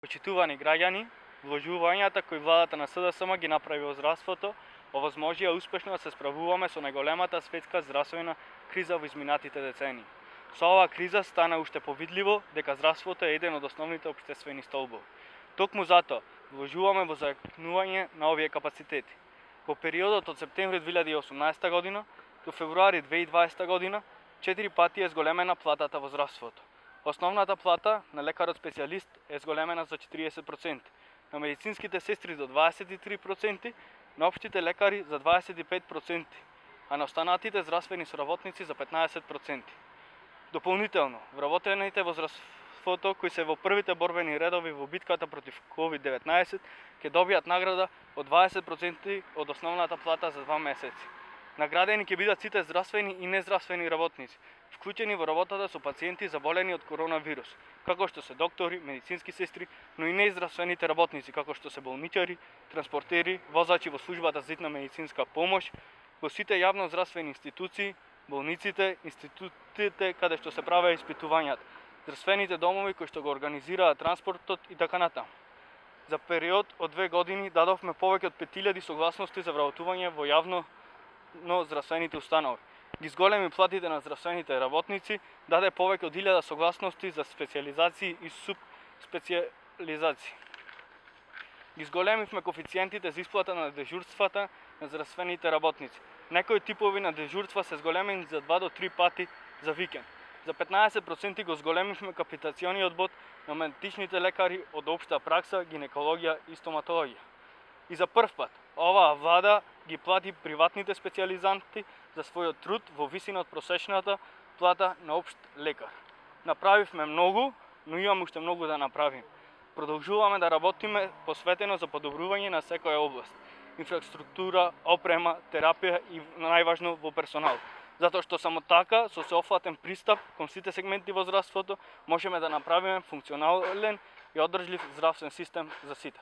Почитувани граѓани, вложувањата кои владата на СДСМ ги направи во здравството, овозможија успешно да се справуваме со најголемата светска здравствена криза во изминатите децении. Со оваа криза стана уште повидливо дека здравството е еден од основните општествени столбови. Токму затоа вложуваме во зајакнување на овие капацитети. Во периодот од септември 2018 година до февруари 2020 година 4 пати е зголемена платата во здравството. Основната плата на лекарот специјалист е зголемена за 40%, на медицинските сестри до 23%, на општите лекари за 25%, а на останатите здравствени соработници за 15%. Дополнително, вработените во здравството кои се во првите борбени редови во битката против COVID-19 ќе добијат награда од 20% од основната плата за 2 месеци. Наградени ќе бидат сите здравствени и нездравствени работници, вклучени во работата со пациенти заболени од коронавирус, како што се доктори, медицински сестри, но и нездравствените работници, како што се болничари, транспортери, возачи во службата за хитна медицинска помош, во сите јавно здравствени институции, болниците, институтите каде што се правеа испитувањата, здравствените домови кои што го организираат транспортот и така натаму. За период од 2 години дадовме повеќе од 5000 согласности за вработување во јавно здравствените установи. Ги зголеми платите на здравствените работници, даде повеќе од 1000 согласности за специјализации и субспецијализации. Ги зголемивме коефициентите за исплата на дежурствата на здравствените работници. Некои типови на дежурства се зголемени за 2 до 3 пати за викенд. За 15% го зголемивме капитациониот бод на медичните лекари од општа пракса, гинекологија и стоматологија. И за прв пат, оваа влада ги плати приватните специјализанти за својот труд во висина од просечната плата на општ лекар. Направивме многу, но имаме уште многу да направиме. Продолжуваме да работиме посветено за подобрување на секоја област. Инфраструктура, опрема, терапија и најважно во персонал. Затоа што само така, со сеопфатен пристап кон сите сегменти во здравството, можеме да направиме функционален и одржлив здравствен систем за сите.